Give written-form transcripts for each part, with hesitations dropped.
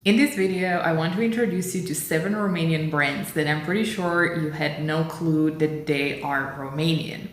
In this video, I want to introduce you to 7 Romanian brands that I'm pretty sure you had no clue that they are Romanian.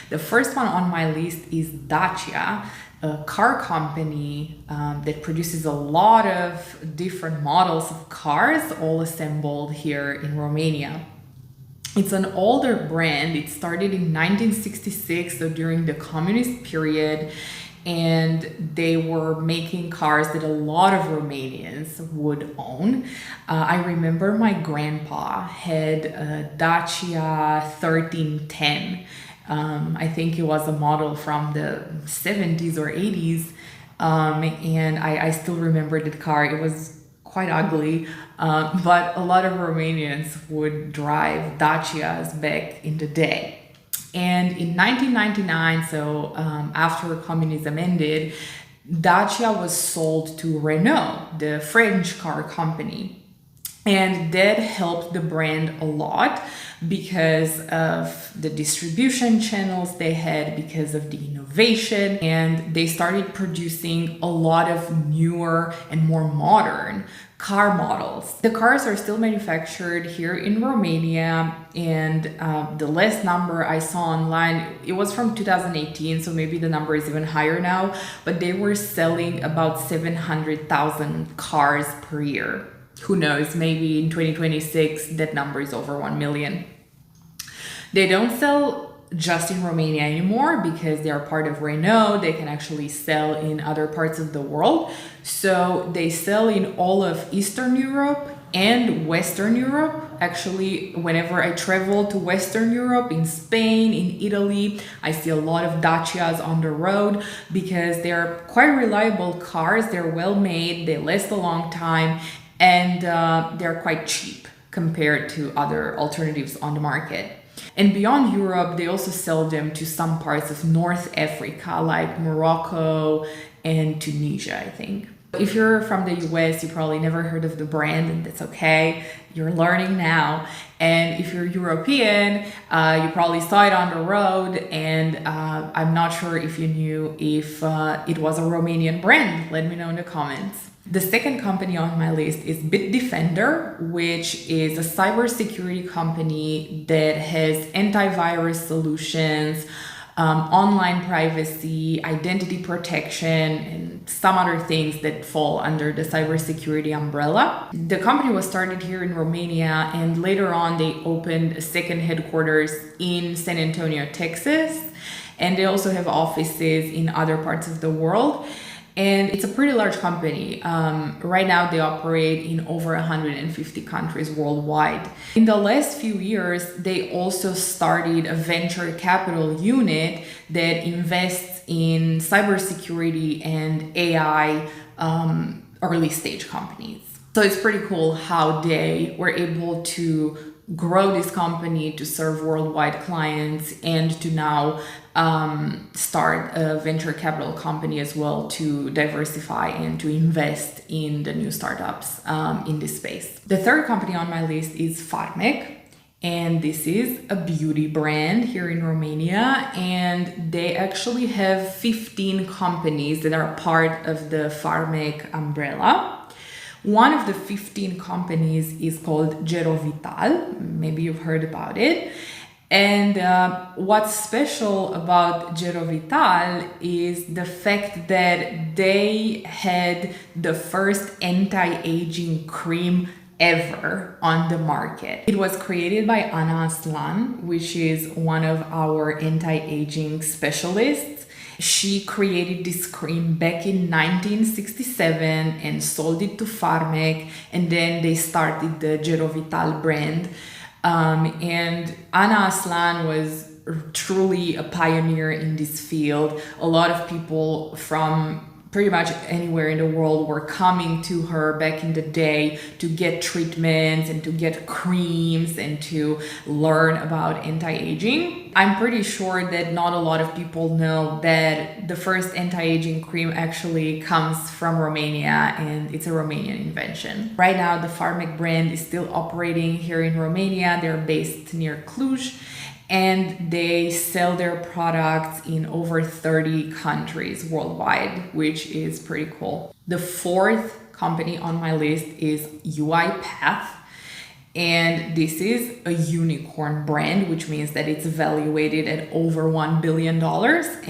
The first one on my list is Dacia, a car company that produces a lot of different models of cars, all assembled here in Romania. It's an older brand. It started in 1966, so during the communist period, and they were making cars that a lot of Romanians would own. I remember my grandpa had a Dacia 1310. I think it was a model from the 70s or 80s, and I still remember the car. It was quite ugly, but a lot of Romanians would drive Dacias back in the day. And in 1999, so after communism ended, Dacia was sold to Renault, the French car company. And that helped the brand a lot because of the distribution channels they had, because of the innovation, and they started producing a lot of newer and more modern car models. The cars are still manufactured here in Romania, and the last number I saw online, it was from 2018, so maybe the number is even higher now, but they were selling about 700,000 cars per year. Who knows, maybe in 2026 that number is over 1 million. They don't sell just in Romania anymore because they are part of Renault. They can actually sell in other parts of the world. So they sell in all of Eastern Europe and Western Europe. Actually, whenever I travel to Western Europe, in Spain, in Italy, I see a lot of Dacias on the road because they're quite reliable cars. They're well made, they last a long time, and they're quite cheap compared to other alternatives on the market. And beyond Europe, they also sell them to some parts of North Africa, like Morocco and Tunisia, I think. If you're from the US, you probably never heard of the brand, and that's okay. You're learning now. And if you're European, you probably saw it on the road, and I'm not sure if you knew if it was a Romanian brand. Let me know in the comments. The second company on my list is Bitdefender, which is a cybersecurity company that has antivirus solutions, online privacy, identity protection, and some other things that fall under the cybersecurity umbrella. The company was started here in Romania, and later on they opened a second headquarters in San Antonio, Texas, and they also have offices in other parts of the world. And it's a pretty large company. Right now they operate in over 150 countries worldwide. In the last few years, they also started a venture capital unit that invests in cybersecurity and AI early stage companies. So it's pretty cool how they were able to grow this company to serve worldwide clients and to now start a venture capital company as well to diversify and to invest in the new startups in this space. The third company on my list is Farmec, and this is a beauty brand here in Romania, and they actually have 15 companies that are part of the Farmec umbrella. One of the 15 companies is called Gerovital. Maybe you've heard about it. And what's special about Gerovital is the fact that they had the first anti-aging cream ever on the market. It was created by Ana Aslan, which is one of our anti-aging specialists. She created this cream back in 1967 and sold it to Farmec, and then they started the Gerovital brand. And Ana Aslan was truly a pioneer in this field. A lot of people from pretty much anywhere in the world were coming to her back in the day to get treatments and to get creams and to learn about anti-aging. I'm pretty sure that not a lot of people know that the first anti-aging cream actually comes from Romania, and it's a Romanian invention. Right now, the Farmec brand is still operating here in Romania. They're based near Cluj, and they sell their products in over 30 countries worldwide, which is pretty cool. The fourth company on my list is UiPath. And this is a unicorn brand, which means that it's valuated at over $1 billion.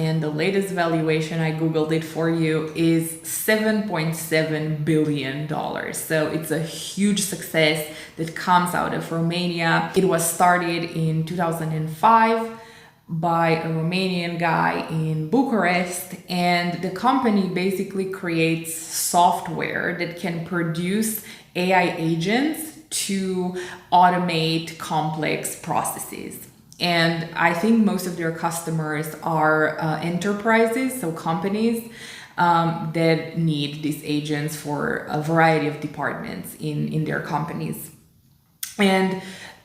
And the latest valuation, I Googled it for you, is $7.7 billion. So it's a huge success that comes out of Romania. It was started in 2005 by a Romanian guy in Bucharest, and the company basically creates software that can produce AI agents to automate complex processes. And I think most of their customers are enterprises, so companies that need these agents for a variety of departments in their companies. And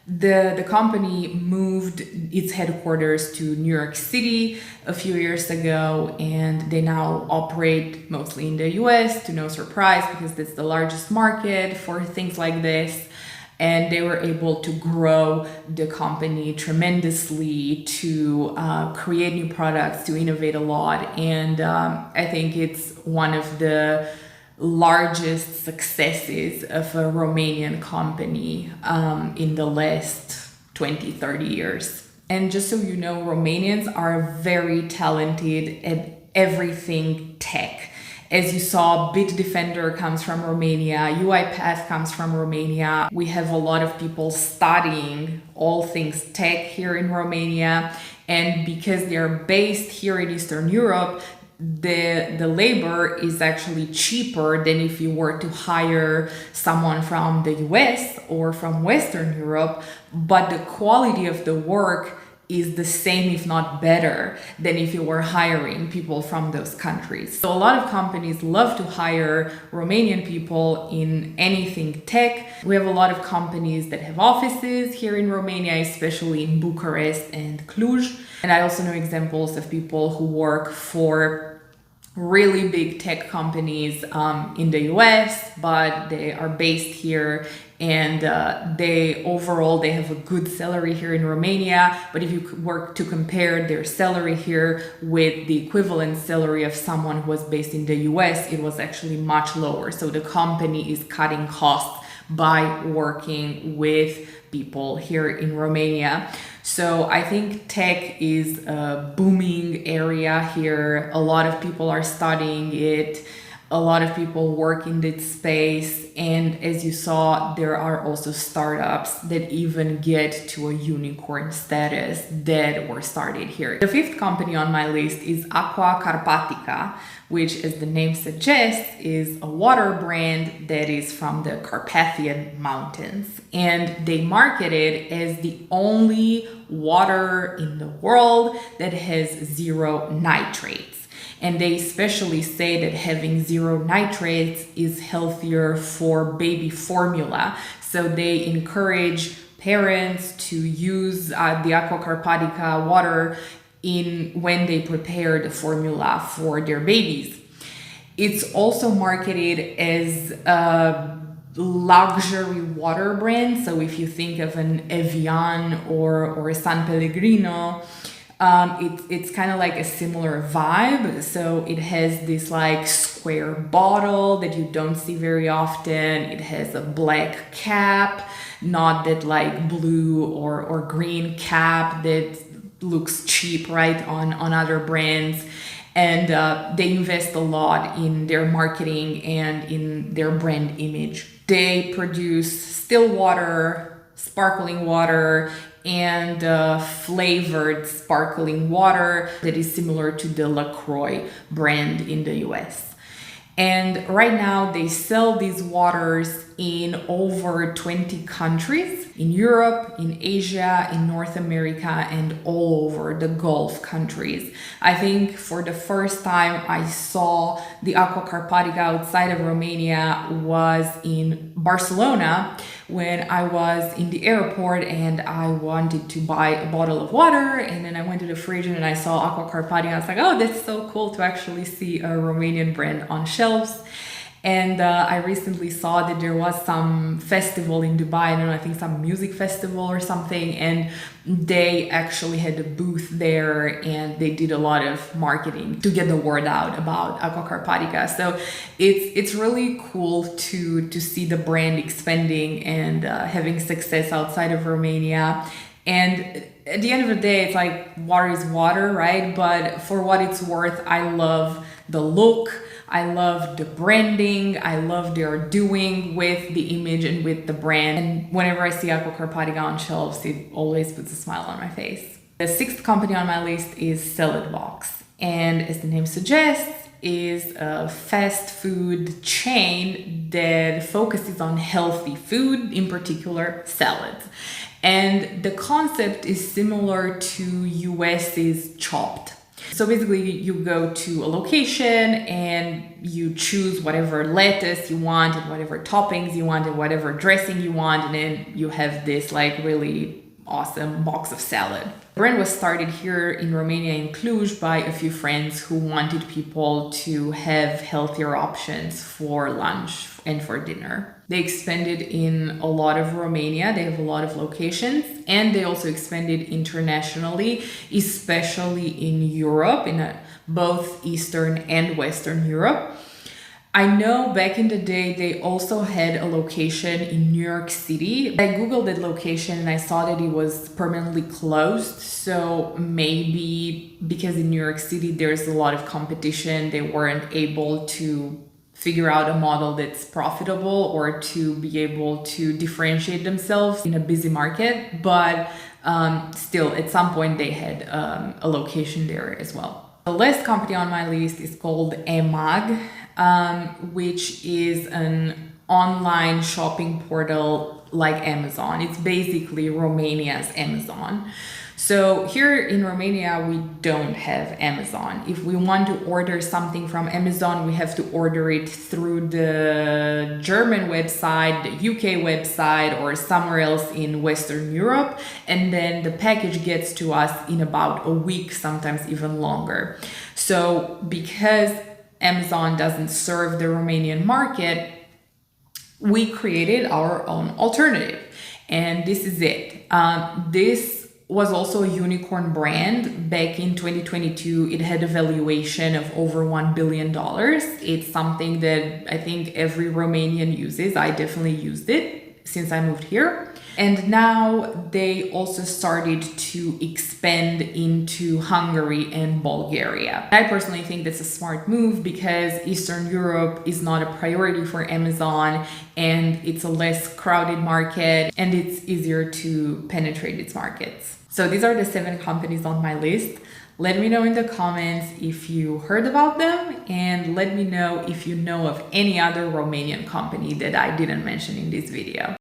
the company moved its headquarters to New York City a few years ago, and they now operate mostly in the US, to no surprise, because that's the largest market for things like this. And they were able to grow the company tremendously, to create new products, to innovate a lot. And I think it's one of the largest successes of a Romanian company in the last 20, 30 years. And just so you know, Romanians are very talented at everything tech. As you saw, Bitdefender comes from Romania, UiPath comes from Romania. We have a lot of people studying all things tech here in Romania. And because they're based here in Eastern Europe, the labor is actually cheaper than if you were to hire someone from the US or from Western Europe, but the quality of the work is the same, if not better, than if you were hiring people from those countries. So a lot of companies love to hire Romanian people in anything tech. We have a lot of companies that have offices here in Romania, especially in Bucharest and Cluj. And I also know examples of people who work for really big tech companies in the US, but they are based here, and they have a good salary here in Romania. But if you were to compare their salary here with the equivalent salary of someone who was based in the US, it was actually much lower. So the company is cutting costs by working with people here in Romania. So I think tech is a booming area here. A lot of people are studying it. A lot of people work in this space. And as you saw, there are also startups that even get to a unicorn status that were started here. The fifth company on my list is Aqua Carpatica, which, as the name suggests, is a water brand that is from the Carpathian Mountains. And they market it as the only water in the world that has zero nitrates. And they especially say that having zero nitrates is healthier for baby formula. So they encourage parents to use the Aqua Carpatica water when they prepare the formula for their babies. It's also marketed as a luxury water brand. So if you think of an Evian or a San Pellegrino, it's kind of like a similar vibe. So it has this like square bottle that you don't see very often. It has a black cap, not that like blue or green cap that looks cheap, right, on other brands. And they invest a lot in their marketing and in their brand image. They produce still water, sparkling water, and flavored sparkling water that is similar to the LaCroix brand in the US. And right now they sell these waters in over 20 countries, in Europe, in Asia, in North America, and all over the Gulf countries. I think for the first time I saw the Aqua Carpatica outside of Romania was in Barcelona, when I was in the airport and I wanted to buy a bottle of water, and then I went to the fridge and I saw Aqua Carpatica. I was like, oh, that's so cool to actually see a Romanian brand on shelves. And I recently saw that there was some festival in Dubai, I don't know, I think some music festival or something, and they actually had a booth there and they did a lot of marketing to get the word out about Aqua Carpatica. So it's really cool to see the brand expanding and having success outside of Romania. And at the end of the day, it's like water is water, right? But for what it's worth, I love the look, I love the branding, I love they're doing with the image and with the brand. And whenever I see Aqua Carpatica on shelves, it always puts a smile on my face. The sixth company on my list is Salad Box. And as the name suggests, is a fast food chain that focuses on healthy food, in particular salads. And the concept is similar to US's Chopped. So basically you go to a location and you choose whatever lettuce you want and whatever toppings you want and whatever dressing you want, and then you have this like really awesome box of salad. The brand was started here in Romania, in Cluj, by a few friends who wanted people to have healthier options for lunch and for dinner. They expanded in a lot of Romania, they have a lot of locations, and they also expanded internationally, especially in Europe, in both Eastern and Western Europe. I know back in the day they also had a location in New York City. I googled that location and I saw that it was permanently closed. So maybe because in New York City there's a lot of competition, they weren't able to figure out a model that's profitable or to be able to differentiate themselves in a busy market. But still, at some point they had a location there as well. The last company on my list is called EMAG, which is an online shopping portal like Amazon. It's basically Romania's Amazon. So here in Romania, we don't have Amazon. If we want to order something from Amazon, we have to order it through the German website, the UK website, or somewhere else in Western Europe. And then the package gets to us in about a week, sometimes even longer. So because Amazon doesn't serve the Romanian market, we created our own alternative. And this is it. This was also a unicorn brand. Back in 2022, it had a valuation of over $1 billion. It's something that I think every Romanian uses. I definitely used it since I moved here. And now they also started to expand into Hungary and Bulgaria. I personally think that's a smart move because Eastern Europe is not a priority for Amazon and it's a less crowded market and it's easier to penetrate its markets. So these are the 7 companies on my list. Let me know in the comments if you heard about them and let me know if you know of any other Romanian company that I didn't mention in this video.